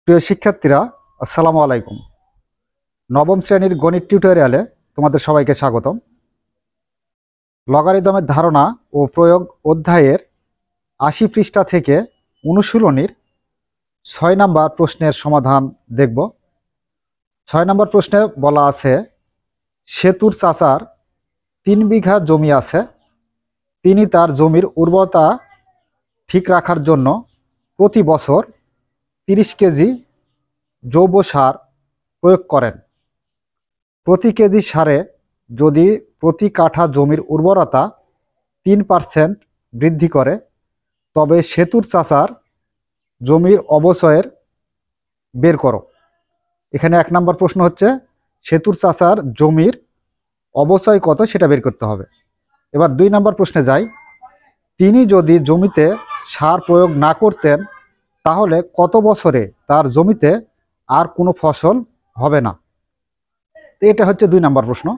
প্রিয় শিক্ষার্থীরা, আসসালামু আলাইকুম। নবম শ্রেণীর গণিত টিউটোরিয়ালে তোমাদের সবাইকে স্বাগতম। লগারিদমের ধারণা ও প্রয়োগ অধ্যায়ের ৮০ পৃষ্ঠা থেকে অনুশীলনীর ৬ নম্বর প্রশ্নের সমাধান দেখব। ৬ নম্বর প্রশ্নে বলা আছে, সেতুর চাচার ৩ বিঘা জমি আছে। তিনি তার জমির উর্বরতা ঠিক রাখার জন্য প্রতি বছর ৩০ কেজি জৈব সার প্রয়োগ করেন। প্রতি কেজি সারে যদি প্রতি কাঠা জমির উর্বরতা ৩% বৃদ্ধি করে, তবে সেতুর চাচার জমির অবচয়ের বের করো। এখানে ১ নম্বর প্রশ্ন হচ্ছে সেতুর চাচার জমির অবচয় কত সেটা বের করতে হবে। এবার ২ নম্বর প্রশ্নে যাই। তিনি যদি জমিতে সার প্রয়োগ না করতেন, তাহলে কত বছরে তার জমিতে আর কোনো ফসল হবে না? এটা হচ্ছে ২ নম্বর প্রশ্ন।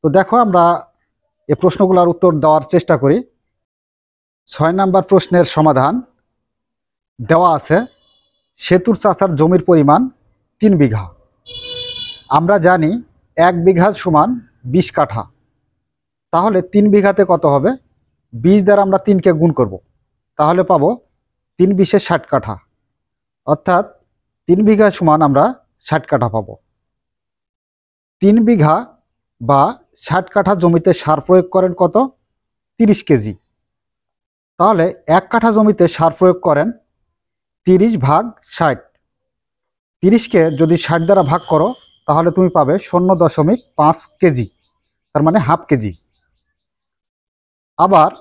তো দেখো, আমরা এই প্রশ্নগুলোর উত্তর দেওয়ার চেষ্টা করি। ৬ নম্বর প্রশ্নের সমাধান দেওয়া আছে, সেতুর চাচার জমির পরিমাণ ৩ বিঘা। আমরা জানি ১ বিঘা সমান ২০ কাঠা, তাহলে ৩ বিঘাতে কত হবে? ২০ দ্বারা আমরা ৩কে গুণ করব, তাহলে পাবো ৩ বিশে ৬০ কাঠা, অর্থাৎ ৩ বিঘা সমান আমরা ৬০ কাঠা পাবো। ৩ বিঘা বা ৬০ কাঠা জমিতে সার প্রয়োগ করেন কত? ৩০ কেজি। তাহলে ১ কাঠা জমিতে সার প্রয়োগ করেন ৩০ ভাগ ৬০। ৩০কে যদি ৬০ দ্বারা ভাগ করো, তাহলে তুমি পাবে ০.৫ কেজি, তার মানে হাফ কেজি। আবার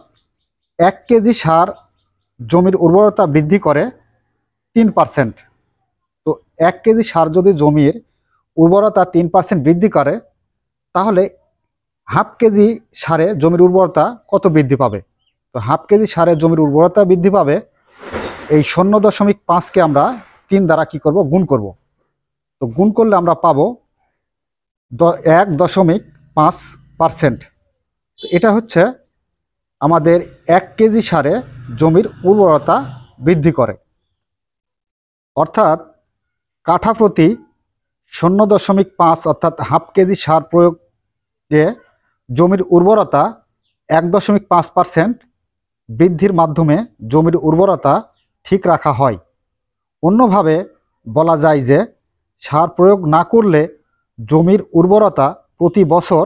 ১ কেজি সার জমির উর্বরতা বৃদ্ধি করে ৩%। তো ১ কেজি সার যদি জমির উর্বরতা 3% বৃদ্ধি করে, তাহলে হাফ কেজি সারে জমির উর্বরতা কত বৃদ্ধি পাবে? তো হাফ কেজি সারে জমির উর্বরতা বৃদ্ধি পাবে, এই ০.৫কে আমরা ৩ দ্বারা কি করব? গুণ করব। তো গুণ করলে আমরা পাবো ১.৫%। এটা হচ্ছে আমাদের ১ কেজি সারে জমির উর্বরতা বৃদ্ধি করে। অর্থাৎ কাঠা প্রতি ০.৫ অর্থাৎ হাফ কেজি সার প্রয়োগে জমির উর্বরতা ১.৫% বৃদ্ধির মাধ্যমে জমির উর্বরতা ঠিক রাখা হয়। অন্যভাবে বলা যায় যে, সার প্রয়োগ না করলে জমির উর্বরতা প্রতি বছর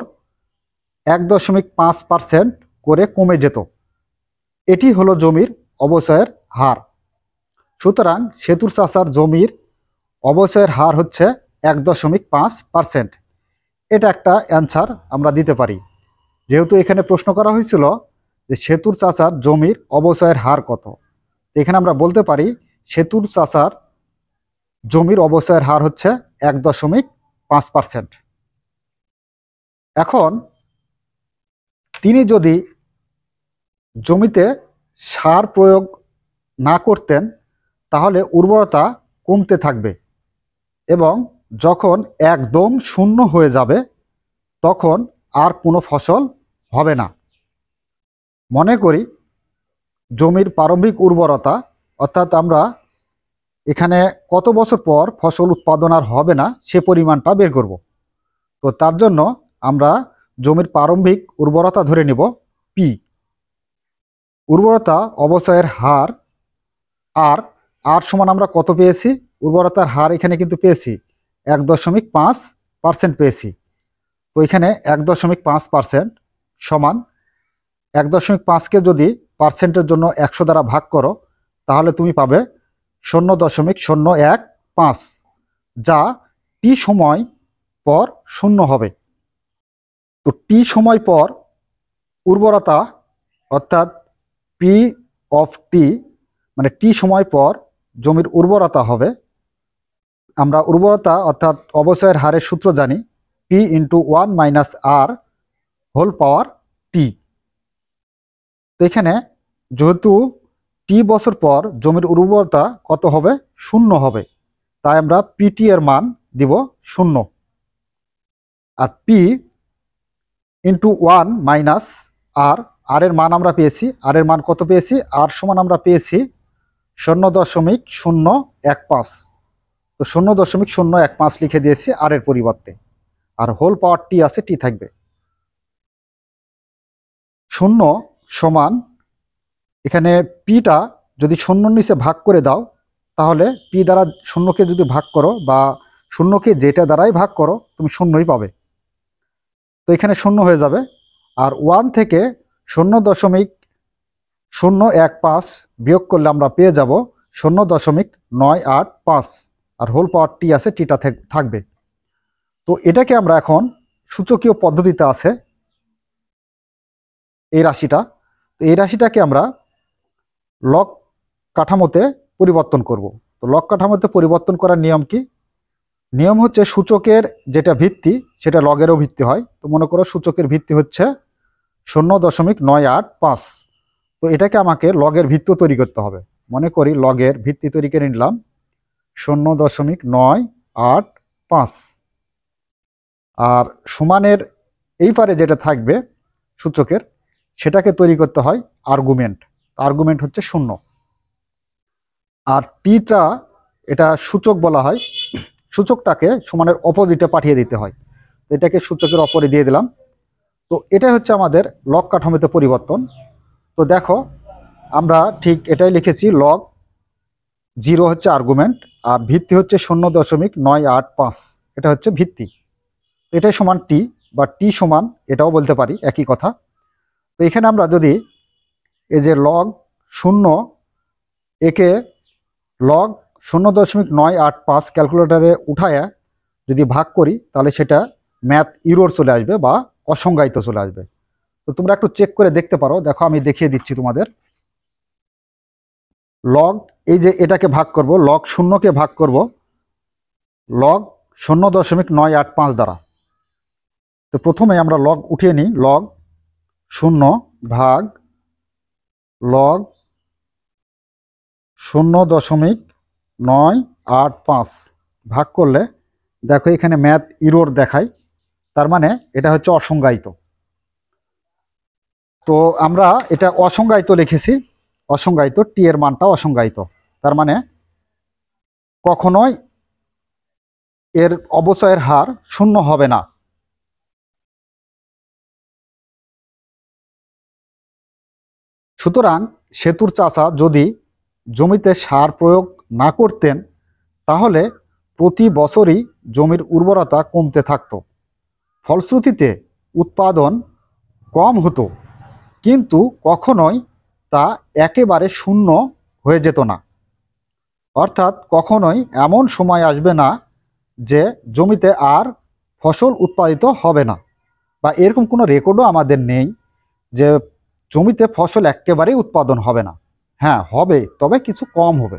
১.৫% করে কমে যেত। এটি হলো জমির অবচয়ের হার। সুতরাং সেতুর চাচার জমির অবচয়ের হার হচ্ছে ১.৫%। এটা একটা অ্যান্সার আমরা দিতে পারি। যেহেতু এখানে প্রশ্ন করা হয়েছিল যে সেতুর চাচার জমির অবচয়ের হার কত, এখানে আমরা বলতে পারি সেতুর চাচার জমির অবচয়ের হার হচ্ছে ১.৫%। এখন তিনি যদি জমিতে সার প্রয়োগ না করতেন, তাহলে উর্বরতা কমতে থাকবে এবং যখন একদম শূন্য হয়ে যাবে, তখন আর কোনো ফসল হবে না। মনে করি জমির প্রারম্ভিক উর্বরতা, অর্থাৎ আমরা এখানে কত বছর পর ফসল উৎপাদন আর হবে না সে পরিমাণটা বের করব। তো তার জন্য আমরা জমির প্রারম্ভিক উর্বরতা ধরে নেব পি। উর্বরতা অবচয়ের হার আর আর সমান আমরা কত পেয়েছি? উর্বরতার হার এখানে কিন্তু পেয়েছি ১.৫% পেয়েছি। তো এখানে ১.৫% সমান ১.৫কে যদি পার্সেন্টের জন্য ১০০ দ্বারা ভাগ করো, তাহলে তুমি পাবে ০.০১৫, যা টি সময় পর শূন্য হবে। তো টি সময় পর উর্বরতা, অর্থাৎ পি অফ টি, মানে টি সময় পর জমির উর্বরতা হবে, আমরা উর্বরতা অর্থাৎ অবচয়ের হারের সূত্র জানি, পি ইন্টু 1 - আর হোল পাওয়ার টি। তো এখানে যেহেতু টি বছর পর জমির উর্বরতা কত হবে? শূন্য হবে, তাই আমরা পিটি এর মান দিব 0। আর পি ইন্টু 1 - আর, আর এর মান আমরা পেয়েছি, আর এর মান কত পেয়েছি? আর সমান আমরা পেয়েছি 0.015। তো 0.015 লিখে দিয়েছি আর এর পরিবর্তে, আর হোল পাওয়ার টি আছে, টি থাকবে। 0 সমান এখানে পিটা যদি 0 নিচে ভাগ করে দাও, তাহলে পি দ্বারা 0কে যদি ভাগ করো বা 0কে যেটা দ্বারাই ভাগ করো তুমি 0ই পাবে। তো এখানে 0 হয়ে যাবে। আর 1 থেকে 0.015 বিয়োগ করলে আমরা পেয়ে যাব 0.985, আর হোল পাওয়ার টি আছে, টিটা থাকবে। তো এটাকে আমরা এখন সূচকীয় পদ্ধতিতে আছে এই রাশিটা, তো এই রাশিটাকে আমরা লগ কাঠামোতে পরিবর্তন করব। তো লগ কাঠামোতে পরিবর্তন করার নিয়ম কি? নিয়ম হচ্ছে সূচকের যেটা ভিত্তি সেটা লগেরও ভিত্তি হয়। তো মনে করো সূচকের ভিত্তি হচ্ছে 0.985, তো এটাকে আমাকে লগের ভিত্তি তৈরি করতে হবে। মনে করি লগের ভিত্তি তৈরি করে নিলাম 0.985, আর সমানের এই পারে যেটা থাকবে সূচকের সেটাকে তৈরি করতে হয় আর্গুমেন্ট। আর্গুমেন্ট হচ্ছে 0, আর টিটা এটা সূচক বলা হয়, সূচকটাকে সমানের অপোজিটে পাঠিয়ে দিতে হয়। এটাকে সূচকের অপরে দিয়ে দিলাম। তো এটা হচ্ছে আমাদের লগ কাঠামোতে পরিবর্তন। তো দেখো আমরা ঠিক এটাই লিখেছি, লগ 0 হচ্ছে আর্গুমেন্ট আর ভিত্তি হচ্ছে 0.985, এটা হচ্ছে ভিত্তি। এটাই সমান টি বা টি সমান এটাও বলতে পারি, একই কথা। তো এখানে আমরা যদি এই যে লগ 0 একে লগ 0.985 ক্যালকুলেটারে উঠায় যদি ভাগ করি তাহলে সেটা ম্যাথ ইরোর চলে আসবে বা অসংজ্ঞায়িত চলে আসবে। তো তোমরা একটু চেক করে দেখতে পারো, দেখো আমি দেখিয়ে দিচ্ছি তোমাদের। লগ এই যে এটাকে ভাগ করব, লগ 0কে ভাগ করব লগ 0.985 দ্বারা। তো প্রথমে আমরা লগ উঠিয়ে নিই, লগ 0 ভাগ লগ 0.985 ভাগ করলে দেখো এখানে ম্যাথ ইরোর দেখায়, তার মানে এটা হচ্ছে অসংজ্ঞায়িত। তো আমরা এটা অসংজ্ঞায়িত লিখেছি, অসংজ্ঞায়িত, টি এর মানটা অসংজ্ঞায়িত, তার মানে কখনোই এর অবচয়ের হার 0 হবে না। সুতরাং সেতুর চাচা যদি জমিতে সার প্রয়োগ না করতেন তাহলে প্রতি বছরই জমির উর্বরতা কমতে থাকত, ফলশ্রুতিতে উৎপাদন কম হতো, কিন্তু কখনোই তা একেবারে 0 হয়ে যেত না। অর্থাৎ কখনোই এমন সময় আসবে না যে জমিতে আর ফসল উৎপাদিত হবে না, বা এরকম কোনো রেকর্ডও আমাদের নেই যে জমিতে ফসল একেবারেই উৎপাদন হবে না। হ্যাঁ হবে, তবে কিছু কম হবে।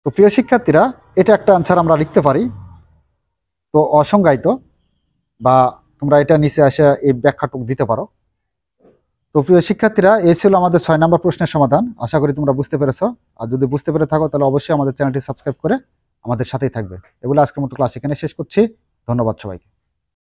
তো প্রিয় শিক্ষার্থীরা, এটা একটা আনসার আমরা লিখতে পারি। তো অসংজ্ঞায়িত, বা তোমরা এটা নিচে এসে এই ব্যাখ্যাটুকু দিতে পারো। তো প্রিয় শিক্ষার্থীরা, এই ছিল আমাদের 6 নম্বর প্রশ্নের সমাধান। আশা করি তোমরা বুঝতে পেরেছো, আর যদি বুঝতে পেরে থাকো তাহলে অবশ্যই আমাদের চ্যানেলটি সাবস্ক্রাইব করে আমাদের সাথেই থাকবে। এগুলো আজকের মতো ক্লাস এখানে শেষ করছি। ধন্যবাদ সবাইকে।